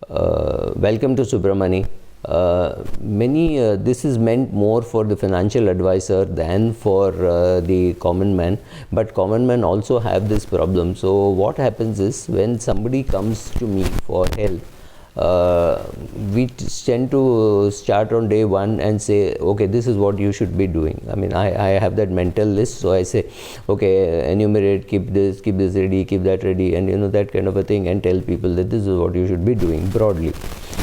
Welcome to Subramani. This is meant more for the financial advisor than for the common man, but common men also have this problem. So what happens is, when somebody comes to me for help, we tend to start on day one and say, okay, this is what you should be doing. I mean, I have that mental list, so I say, okay, enumerate, keep this ready, keep that ready, and that kind of a thing, and tell people that this is what you should be doing broadly.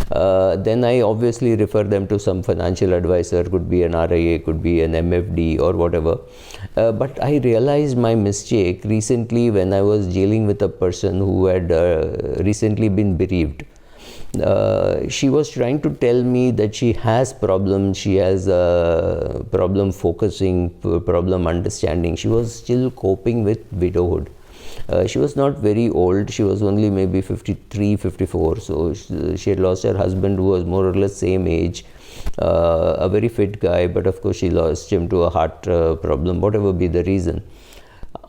Then I obviously refer them to some financial advisor, could be an RIA, could be an MFD or whatever. But I realized my mistake recently when I was dealing with a person who had recently been bereaved. She was trying to tell me that she has problems, she has problem focusing, problem understanding. She was still coping with widowhood. She was not very old, she was only maybe 53, 54, so she had lost her husband, who was more or less same age, a very fit guy, but of course she lost him to a heart problem, whatever be the reason.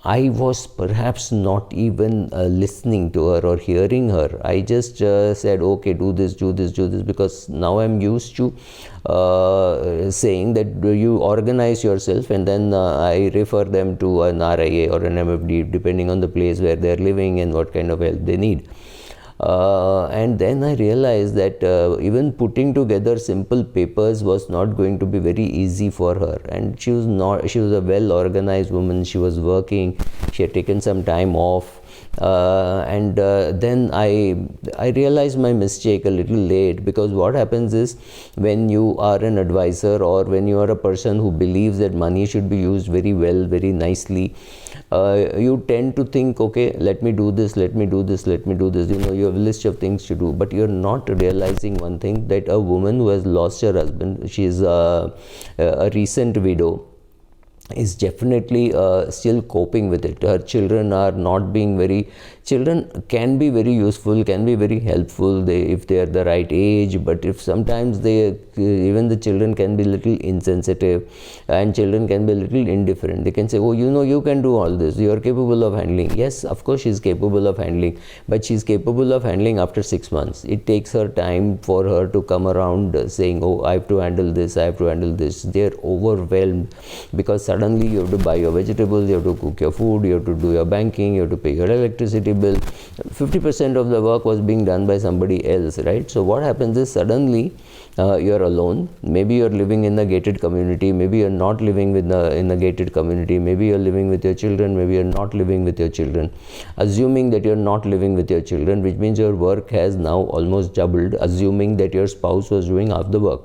I was perhaps not even listening to her or hearing her. I just said, okay, do this, because now I'm used to saying that you organize yourself, and then I refer them to an RIA or an MFD, depending on the place where they're living and what kind of help they need. And then I realized that even putting together simple papers was not going to be very easy for her. And she was a well organized woman. She was working, she had taken some time off. Then I realized my mistake a little late, because what happens is, when you are an advisor or when you are a person who believes that money should be used very well, very nicely, you tend to think, okay, let me do this, you have a list of things to do, but you're not realizing one thing, that a woman who has lost her husband, she is a recent widow, is definitely still coping with it. Her children are not being children can be very useful, can be very helpful if they are the right age, but if sometimes even the children can be little insensitive, and children can be a little indifferent. They can say, oh, you can do all this, you are capable of handling. Yes, of course she is capable of handling, but she is capable of handling after 6 months. It takes her time for her to come around saying, oh, I have to handle this, They are overwhelmed, because suddenly you have to buy your vegetables, you have to cook your food, you have to do your banking, you have to pay your electricity bill. 50% of the work was being done by somebody else, right? So what happens is, suddenly you are alone. Maybe you are living in a gated community, maybe you are not living in a gated community, maybe you are living with your children, maybe you are not living with your children. Assuming that you are not living with your children, which means your work has now almost doubled, assuming that your spouse was doing half the work.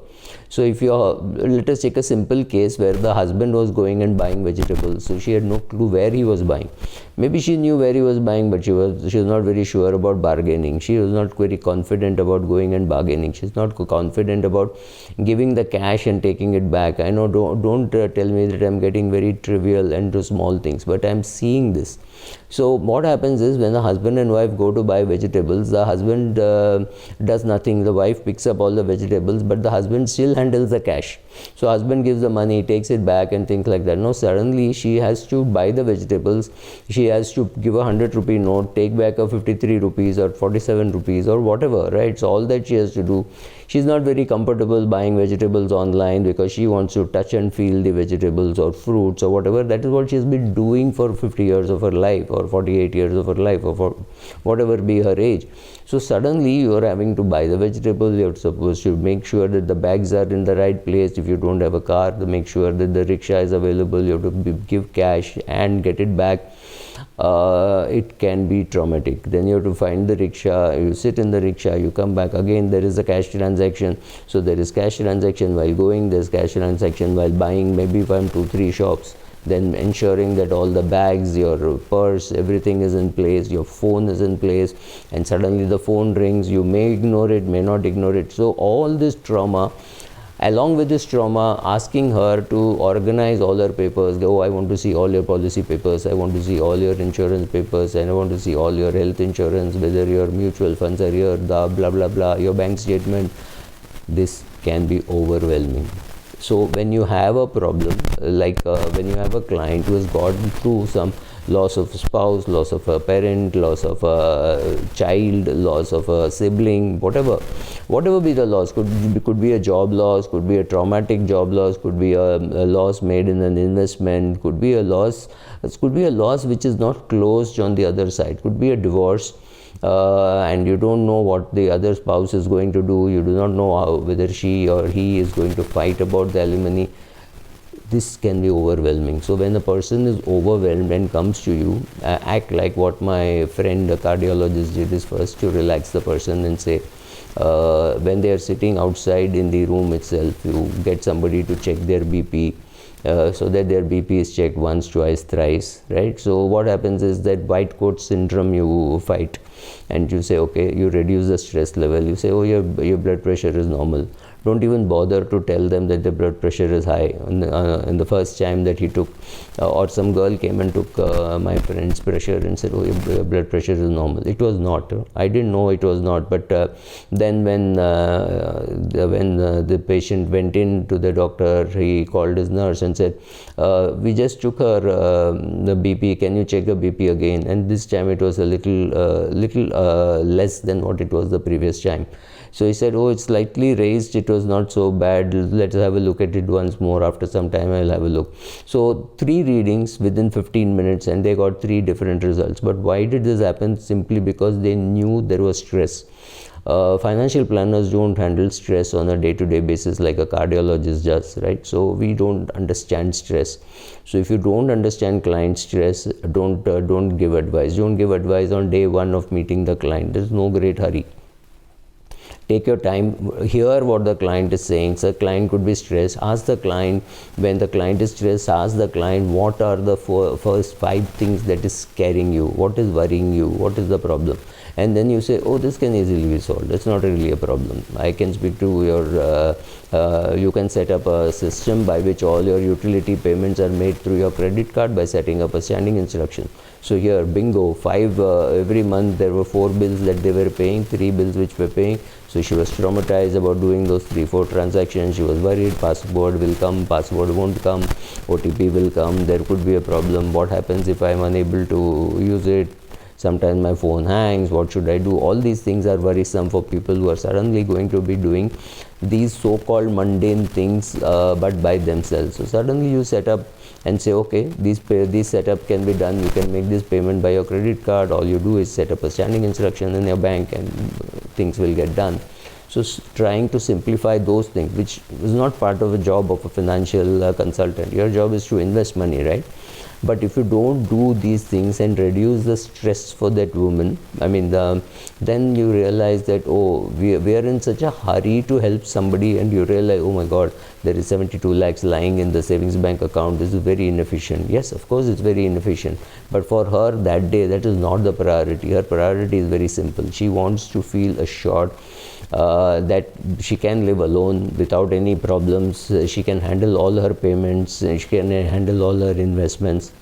So if let us take a simple case where the husband was going and buying vegetables, so she had no clue where he was buying. Maybe she knew where he was buying, but she was not very sure about bargaining. She was not very confident about going and bargaining. She's not confident about giving the cash and taking it back. I know, don't tell me that I'm getting very trivial and to small things, but I'm seeing this. So what happens is, when the husband and wife go to buy vegetables, the husband does nothing. The wife picks up all the vegetables, but the husband still handles the cash. So husband gives the money, takes it back and things like that. No, suddenly she has to buy the vegetables. She has to give a 100 rupee note, take back a 53 rupees or 47 rupees or whatever, right? So all that she has to do. She's not very comfortable buying vegetables online, because she wants to touch and feel the vegetables or fruits or whatever. That is what she's been doing for 50 years of her life, or 48 years of her life, or for whatever be her age. So suddenly you are having to buy the vegetables. You're supposed to make sure that the bags are in the right place. If you don't have a car, to make sure that the rickshaw is available. You have to give cash and get it back. It can be traumatic. Then you have to find the rickshaw, you sit in the rickshaw, you come back, again there is a cash transaction. So there is cash transaction while going, there's cash transaction while buying, maybe from 2-3 shops. Then ensuring that all the bags, your purse, everything is in place, your phone is in place, and suddenly the phone rings. You may ignore it, may not ignore it. So all this trauma, along with this trauma, asking her to organize all her papers. Oh, I want to see all your policy papers, I want to see all your insurance papers, and I want to see all your health insurance, whether your mutual funds are here, the blah blah blah, your bank statement. This can be overwhelming. So when you have a problem, like when you have a client who has gone through some loss of a spouse, loss of a parent, loss of a child, loss of a sibling, whatever be the loss. Could be a job loss, could be a traumatic job loss, could be a loss made in an investment, could be a loss which is not closed on the other side, could be a divorce. And you don't know what the other spouse is going to do, you do not know whether she or he is going to fight about the alimony. This can be overwhelming. So when a person is overwhelmed and comes to you, act like what my friend, a cardiologist, did, is first to relax the person and say, when they are sitting outside in the room itself, you get somebody to check their BP, so that their BP is checked once, twice, thrice, right? So what happens is that white coat syndrome you fight, and you say, okay, you reduce the stress level, you say, oh, your blood pressure is normal. Don't even bother to tell them that the blood pressure is high. In the first time that he took, or some girl came and took my friend's pressure and said, oh, your blood pressure is normal. It was not. I didn't know it was not. But then when the patient went in to the doctor, he called his nurse and said, we just took her the BP. Can you check the BP again? And this time it was a little less than what it was the previous time. So he said, oh, it's slightly raised, it was not so bad, let's have a look at it once more. After some time I'll have a look. So 3 readings within 15 minutes, and they got 3 different results. But why did this happen? Simply because they knew there was stress. Financial planners don't handle stress on a day-to-day basis like a cardiologist does, right? So we don't understand stress. So if you don't understand client stress, don't give advice. Don't give advice on day 1 of meeting the client. There's no great hurry. Take your time, hear what the client is saying. So client could be stressed. Ask the client, when the client is stressed, ask the client, what are the first 5 things that is scaring you? What is worrying you? What is the problem? And then you say, oh, this can easily be solved. It's not really a problem. I can speak to your, you can set up a system by which all your utility payments are made through your credit card by setting up a standing instruction. So here, bingo, 5, every month there were 4 bills that they were paying, 3 bills which were paying. So she was traumatized about doing those 3-4 transactions. She was worried, password will come, password won't come, OTP will come, there could be a problem. What happens if I am unable to use it? Sometimes my phone hangs, what should I do? All these things are worrisome for people who are suddenly going to be doing these so-called mundane things, but by themselves. So suddenly you set up and say, okay, this setup can be done. You can make this payment by your credit card. All you do is set up a standing instruction in your bank and things will get done. So trying to simplify those things, which is not part of a job of a financial consultant. Your job is to invest money, right? But if you don't do these things and reduce the stress for that woman, I mean, then you realize that, oh, we are in such a hurry to help somebody, and you realize, oh my God, there is 72 lakhs lying in the savings bank account. This is very inefficient. Yes, of course, it's very inefficient. But for her that day, that is not the priority. Her priority is very simple. She wants to feel assured that she can live alone without any problems. She can handle all her payments, she can handle all her investments,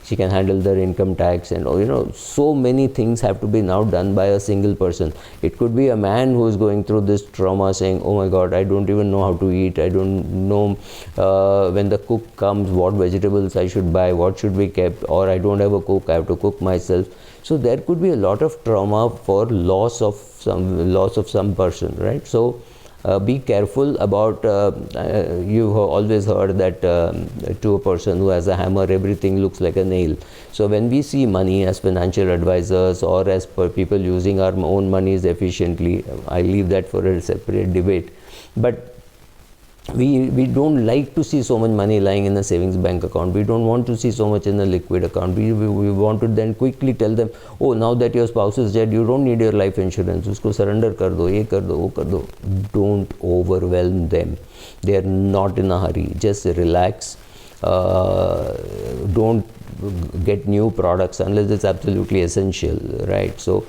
she can handle their income tax, and so many things have to be now done by a single person. It could be a man who is going through this trauma saying, oh my God, I don't even know how to eat, I don't know when the cook comes what vegetables I should buy, what should be kept, or I don't have a cook, I have to cook myself. So there could be a lot of trauma for loss of some person, right? So be careful about, you have always heard that to a person who has a hammer, everything looks like a nail. So when we see money as financial advisors or as per people using our own monies efficiently, I leave that for a separate debate. But we don't like to see so much money lying in a savings bank account. We don't want to see so much in a liquid account. We want to then quickly tell them, oh, now that your spouse is dead, you don't need your life insurance. Usko surrender kar do, ye kar do, wo kar do. Don't overwhelm them. They are not in a hurry. Just relax. Don't get new products unless it's absolutely essential, right? So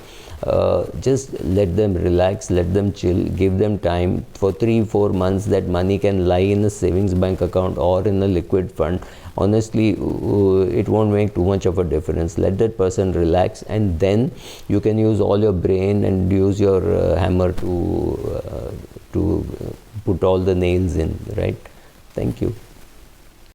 just let them relax, let them chill, give them time. For 3-4 months that money can lie in a savings bank account or in a liquid fund. Honestly, it won't make too much of a difference. Let that person relax, and then you can use all your brain and use your hammer to put all the nails in, right? Thank you.